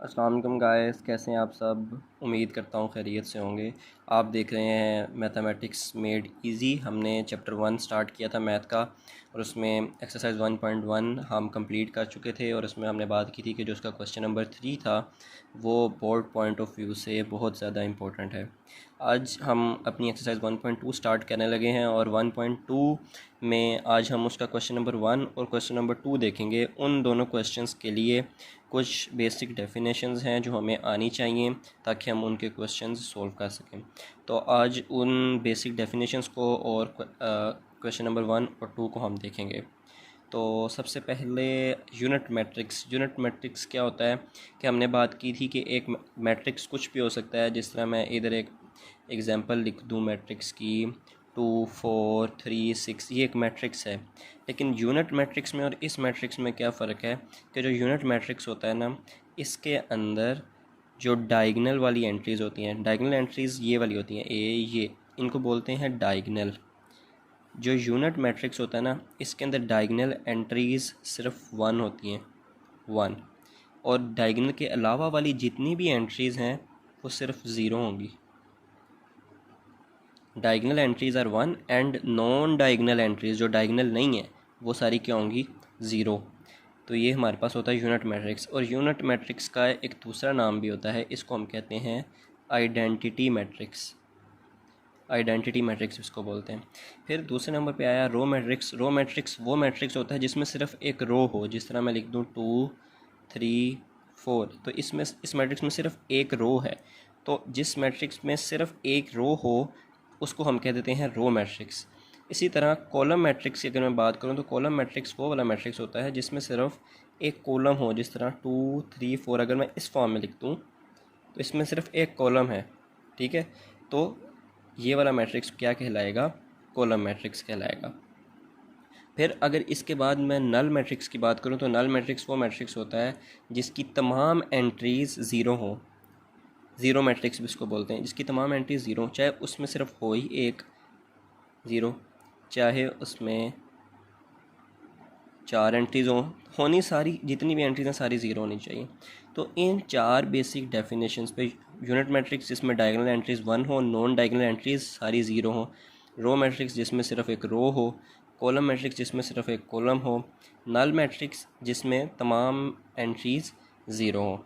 अस्सलाम वालेकुम गाइस, कैसे हैं आप सब। उम्मीद करता हूँ खैरियत से होंगे। आप देख रहे हैं मैथमेटिक्स मेड इजी। हमने चैप्टर 1 स्टार्ट किया था मैथ का, और उसमें एक्सरसाइज 1.1 हम कंप्लीट कर चुके थे। और उसमें हमने बात की थी कि जो उसका क्वेश्चन नंबर 3 था वो बोर्ड पॉइंट ऑफ व्यू से बहुत ज़्यादा इम्पोर्टेंट है। आज हम अपनी एक्सरसाइज 1.2 स्टार्ट करने लगे हैं, और 1.2 में आज हम उसका क्वेश्चन नंबर 1 और क्वेश्चन नंबर 2 देखेंगे। उन दोनों क्वेश्चंस के लिए कुछ बेसिक डेफिनेशंस हैं जो हमें आनी चाहिए ताकि हम उनके क्वेश्चंस सॉल्व कर सकें। तो आज उन बेसिक डेफिनेशंस को और क्वेश्चन नंबर 1 और 2 को हम देखेंगे। तो सबसे पहले यूनिट मैट्रिक्स क्या होता है कि हमने बात की थी कि एक मैट्रिक्स कुछ भी हो सकता है। जिस तरह मैं इधर एक एग्जांपल लिख दूं मैट्रिक्स की 2 4 3 6, ये एक मैट्रिक्स है। लेकिन यूनिट मैट्रिक्स में और इस मैट्रिक्स में क्या फ़र्क है कि जो यूनिट मैट्रिक्स होता है ना, इसके अंदर जो डायगनल वाली एंट्रीज़ होती हैं, डायगनल एंट्रीज़ ये वाली होती हैं, ये इनको बोलते हैं डायगनल। जो यूनिट मैट्रिक्स होता है ना, इसके अंदर डायगनल एंट्रीज़ सिर्फ 1 होती हैं, 1। और डायगनल के अलावा वाली जितनी भी एंट्रीज़ हैं वो सिर्फ 0 होंगी। Diagonal entries are 1 and non diagonal entries जो डायगनल नहीं है वो सारी क्या होंगी, 0। तो ये हमारे पास होता है यूनिट मैट्रिक्स। और यूनिट मैट्रिक्स का एक दूसरा नाम भी होता है, इसको हम कहते हैं आइडेंटिटी मैट्रिक्स। आइडेंटिटी मैट्रिक्स इसको बोलते हैं। फिर दूसरे नंबर पे आया रो मैट्रिक्स। रो मैट्रिक्स वो मैट्रिक्स होता है जिसमें सिर्फ एक रो हो। जिस तरह मैं लिख दूँ 2 3 4, तो इसमें इस मैट्रिक्स में सिर्फ एक रो है। तो जिस मैट्रिक्स में सिर्फ एक रो हो उसको हम कह देते हैं रो मैट्रिक्स। इसी तरह कॉलम मैट्रिक्स की अगर मैं बात करूं तो कॉलम मैट्रिक्स वो वाला मैट्रिक्स होता है जिसमें सिर्फ एक कॉलम हो। जिस तरह 2 3 4 अगर मैं इस फॉर्म में लिख दूँ तो इसमें सिर्फ एक कॉलम है, ठीक है। तो ये वाला मैट्रिक्स क्या कहलाएगा, कॉलम मैट्रिक्स कहलाएगा। फिर अगर इसके बाद मैं नल मैट्रिक्स की बात करूं तो नल मैट्रिक्स वो मैट्रिक्स होता है जिसकी तमाम एंट्रीज़ ज़ीरो हो। ज़ीरो मैट्रिक्स भी इसको बोलते हैं, जिसकी तमाम एंट्रीज़ ज़ीरो, चाहे उसमें सिर्फ हो ही एक ज़ीरो, चाहे उसमें 4 एंट्रीज़ होनी सारी जितनी भी एंट्रीज़ हैं सारी ज़ीरो होनी चाहिए। तो इन 4 बेसिक डेफिनेशंस पे यूनिट मैट्रिक्स जिसमें डायगोनल एंट्रीज़ 1 हो, नॉन डायगोनल एंट्रीज़ सारी ज़ीरो हो, रो मैट्रिक्स जिसमें सिर्फ एक रो हो, कॉलम मैट्रिक्स जिसमें सिर्फ एक कॉलम हो, नल मैट्रिक्स जिसमें तमाम एंट्रीज़ ज़ीरो हो।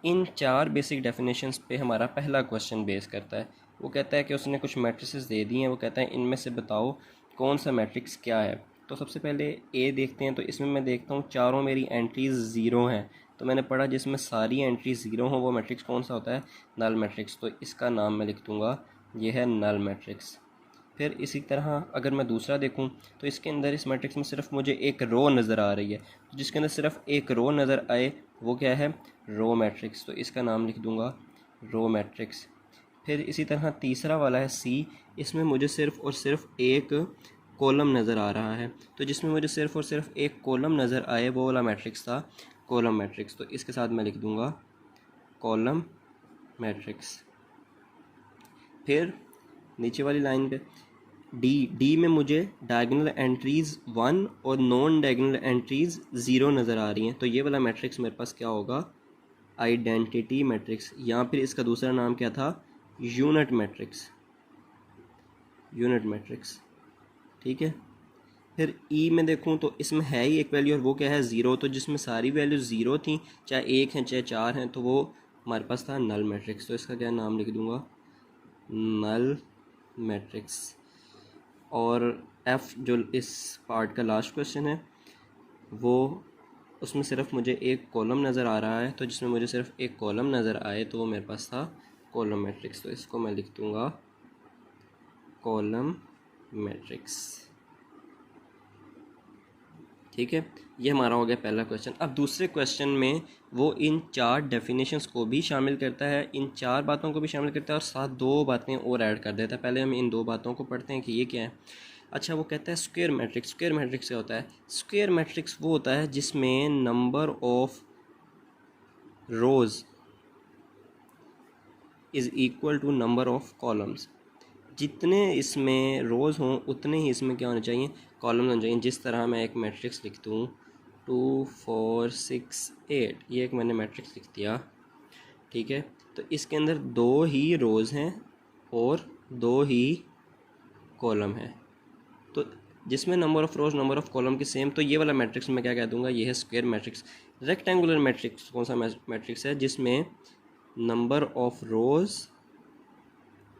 इन 4 बेसिक डेफिनेशंस पे हमारा पहला क्वेश्चन बेस करता है। वो कहता है कि उसने कुछ मैट्रिसेस दे दी हैं, वो कहता है इनमें से बताओ कौन सा मैट्रिक्स क्या है। तो सबसे पहले ए देखते हैं। तो इसमें मैं देखता हूँ चारों मेरी एंट्रीज़ ज़ीरो हैं। तो मैंने पढ़ा जिसमें सारी एंट्रीज ज़ीरो हों वो मैट्रिक्स कौन सा होता है, नल मैट्रिक्स। तो इसका नाम मैं लिख दूँगा, ये है नल मैट्रिक्स। फिर इसी तरह अगर मैं दूसरा देखूं तो इसके अंदर इस मैट्रिक्स में सिर्फ मुझे एक रो नज़र आ रही है। तो जिसके अंदर सिर्फ एक रो नज़र आए वो क्या है, रो मैट्रिक्स। तो इसका नाम लिख दूंगा रो मैट्रिक्स। फिर इसी तरह तीसरा वाला है सी। इसमें मुझे सिर्फ और सिर्फ एक कॉलम नज़र आ रहा है। तो जिसमें मुझे सिर्फ और सिर्फ एक कॉलम नज़र आए वो वाला मैट्रिक्स था कॉलम मैट्रिक्स। तो इसके साथ मैं लिख दूंगा कॉलम मैट्रिक्स। फिर नीचे वाली लाइन पे डी में मुझे डायगोनल एंट्रीज़ 1 और नॉन डायगोनल एंट्रीज़ 0 नज़र आ रही हैं। तो ये वाला मैट्रिक्स मेरे पास क्या होगा, आइडेंटिटी मैट्रिक्स, या फिर इसका दूसरा नाम क्या था, यूनिट मैट्रिक्स। यूनिट मैट्रिक्स, ठीक है। फिर ई में देखूं तो इसमें है ही एक वैल्यू और वो क्या है, ज़ीरो। तो जिसमें सारी वैल्यू ज़ीरो थी, चाहे एक हैं चाहे 4 हैं, तो वो हमारे पास था नल मैट्रिक्स। तो इसका क्या नाम लिख दूंगा, नल मैट्रिक्स। और एफ़ जो इस पार्ट का लास्ट क्वेश्चन है वो, उसमें सिर्फ मुझे एक कॉलम नज़र आ रहा है। तो जिसमें मुझे सिर्फ एक कॉलम नज़र आए तो वो मेरे पास था कॉलम मैट्रिक्स। तो इसको मैं लिख दूँगा कॉलम मैट्रिक्स, ठीक है। ये हमारा हो गया पहला क्वेश्चन। अब दूसरे क्वेश्चन में वो इन 4 डेफिनेशंस को भी शामिल करता है, इन 4 बातों को भी शामिल करता है और साथ 2 बातें और ऐड कर देता है। पहले हम इन 2 बातों को पढ़ते हैं कि ये क्या है। अच्छा, वो कहता है स्क्वायर मैट्रिक्स। स्क्वायर मैट्रिक्स क्या होता है, स्क्वायर मैट्रिक्स वो होता है जिसमें number of rows is equal to number of columns. जितने इसमें रोज़ हों उतने ही इसमें क्या होने चाहिए, कॉलम्स होने चाहिए। जिस तरह मैं एक मैट्रिक्स लिख दूँ 2 4 6 8, ये एक मैंने मैट्रिक्स लिख दिया, ठीक है। तो इसके अंदर 2 ही रोज़ हैं और 2 ही कॉलम है, तो जिसमें number of rows number of column की सेम, तो ये वाला मैट्रिक्स मैं क्या कह दूंगा, ये है स्क्वायर मैट्रिक्स। रेक्टेंगुलर मैट्रिक्स कौन सा मैट्रिक्स है, जिसमें number of rows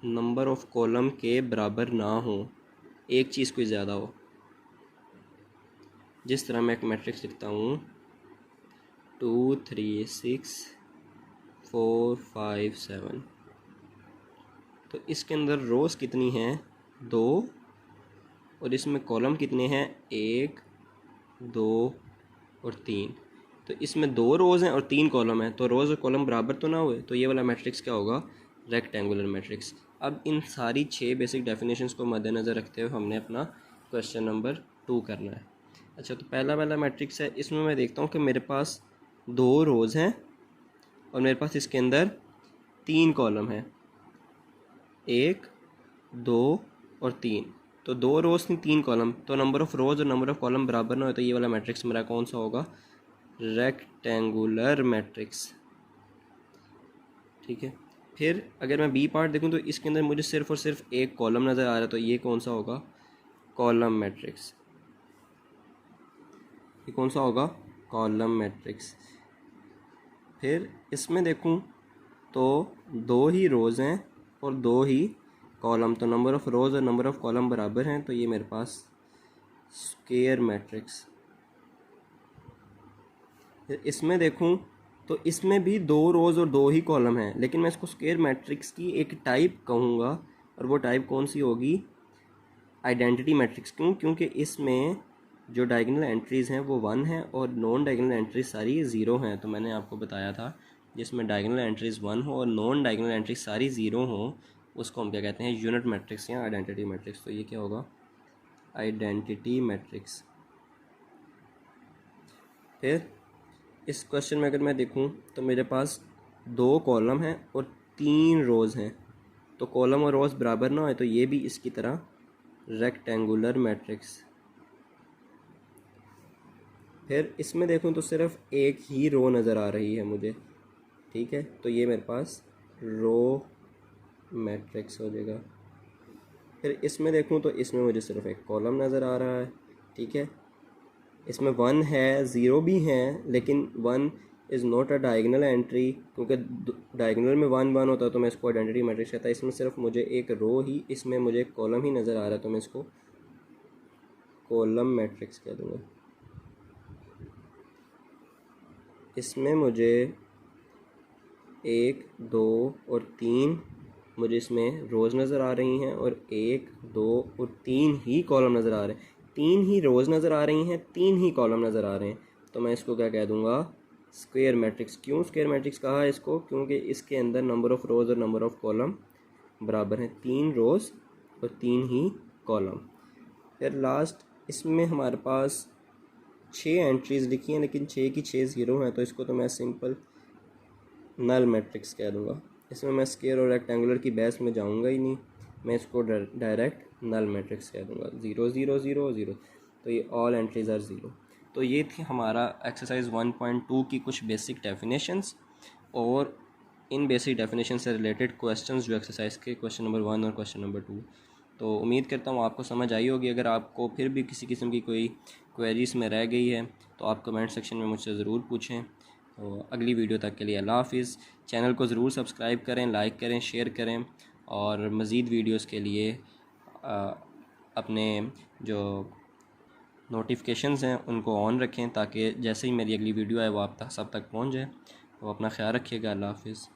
number of column के बराबर ना हो, एक चीज़ कोई ज़्यादा हो। जिस तरह मैं एक मैट्रिक्स लिखता हूँ 2 3 6 4 5 7, तो इसके अंदर रोज़ कितनी हैं, 2, और इसमें कॉलम कितने हैं, 1 2 और 3। तो इसमें 2 रोज़ हैं और 3 कॉलम हैं, तो रोज़ और कॉलम बराबर तो ना हुए, तो ये वाला मैट्रिक्स क्या होगा, रेक्टेंगुलर मैट्रिक्स। अब इन सारी 6 बेसिक डेफिनेशंस को मद्देनज़र रखते हुए हमने अपना क्वेश्चन नंबर 2 करना है। अच्छा, तो पहला वाला मैट्रिक्स है, इसमें मैं देखता हूँ कि मेरे पास 2 रोज़ हैं और मेरे पास इसके अंदर 3 कॉलम हैं, 1 2 और 3। तो 2 रोज़ थी 3 कॉलम, तो नंबर ऑफ़ रोज़ और नंबर ऑफ़ कॉलम बराबर ना हो, तो ये वाला मैट्रिक्स मेरा कौन सा होगा, रेक्टेंगुलर मैट्रिक्स, ठीक है। फिर अगर मैं बी पार्ट देखूं तो इसके अंदर मुझे सिर्फ और सिर्फ एक कॉलम नज़र आ रहा है, तो ये कौन सा होगा, कॉलम मैट्रिक्स। ये कौन सा होगा, कॉलम मैट्रिक्स। फिर इसमें देखूं तो 2 ही रोज़ हैं और 2 ही कॉलम, तो नंबर ऑफ़ रोज़ और नंबर ऑफ़ कॉलम बराबर हैं, तो ये मेरे पास स्क्वायर मैट्रिक्स। फिर इसमें देखूं तो इसमें भी 2 रोज़ और 2 ही कॉलम हैं, लेकिन मैं इसको स्क्वायर मैट्रिक्स की एक टाइप कहूँगा, और वो टाइप कौन सी होगी, आइडेंटिटी मैट्रिक्स। क्यों, क्योंकि इसमें जो डायगोनल एंट्रीज़ हैं वो 1 है और नॉन डायगोनल एंट्रीज सारी 0 हैं। तो मैंने आपको बताया था जिसमें डायगोनल एंट्रीज़ 1 हो और नॉन डायगोनल एंट्रीज सारी 0 हो, उसको हम क्या कहते हैं, यूनिट मैट्रिक्स या आइडेंटिटी मैट्रिक्स। तो ये क्या होगा, आइडेंटिटी मैट्रिक्स। फिर इस क्वेश्चन में अगर मैं देखूं तो मेरे पास 2 कॉलम हैं और 3 रोज़ हैं, तो कॉलम और रोज़ बराबर ना हो, तो ये भी इसकी तरह रेक्टेंगुलर मैट्रिक्स। फिर इसमें देखूं तो सिर्फ एक ही रो नज़र आ रही है मुझे, ठीक है, तो ये मेरे पास रो मैट्रिक्स हो जाएगा। फिर इसमें देखूं तो इसमें मुझे सिर्फ एक कॉलम नज़र आ रहा है, ठीक है। इसमें 1 है, 0 भी हैं, लेकिन 1 is not a diagonal entry, क्योंकि डायगोनल में 1 1 होता है, तो मैं इसको आइडेंटिटी मैट्रिक्स कहता है। इसमें सिर्फ मुझे एक रो ही, इसमें मुझे एक कॉलम ही नज़र आ रहा है, तो मैं इसको कॉलम मैट्रिक्स कह दूँगा। इसमें मुझे 1 2 और 3 मुझे इसमें रोज़ नज़र आ रही हैं, और 1 2 और 3 ही कॉलम नज़र आ रहे हैं, 3 ही रोज़ नज़र आ रही हैं, 3 ही कॉलम नज़र आ रहे हैं, तो मैं इसको क्या कह दूँगा, स्क्वायर मैट्रिक्स। क्यों स्क्वायर मैट्रिक्स कहा है इसको, क्योंकि इसके अंदर नंबर ऑफ़ रोज़ और नंबर ऑफ़ कॉलम बराबर हैं, 3 रोज़ और 3 ही कॉलम। फिर लास्ट इसमें हमारे पास 6 एंट्रीज़ लिखी हैं, लेकिन 6 की 6 0 हैं, तो इसको तो मैं सिंपल नल मैट्रिक्स कह दूँगा। इसमें मैं स्क्वायर और रेक्टेंगुलर की बहस में जाऊँगा ही नहीं, मैं इसको डायरेक्ट नल मैट्रिक्स कह दूँगा, 0 0 0 0, तो ये ऑल एंट्रीज़ आर 0। तो ये थी हमारा एक्सरसाइज 1.2 की कुछ बेसिक डेफिनेशंस, और इन बेसिक डेफिनेशन से रिलेटेड क्वेश्चंस जो एक्सरसाइज के क्वेश्चन नंबर 1 और क्वेश्चन नंबर 2। तो उम्मीद करता हूँ आपको समझ आई होगी। अगर आपको फिर भी किसी किस्म की कोई क्वेरीज में रह गई है तो आप कमेंट सेक्शन में मुझसे ज़रूर पूछें। तो अगली वीडियो तक के लिए अल्लाह हाफ़िज़। चैनल को ज़रूर सब्सक्राइब करें, लाइक करें, शेयर करें, और मज़ीद वीडियोस के लिए अपने जो नोटिफिकेशंस हैं उनको ऑन रखें, ताकि जैसे ही मेरी अगली वीडियो आए वो आप सब तक पहुँच जाए। तो अपना ख्याल रखिएगा। अल्लाह हाफ़िज़।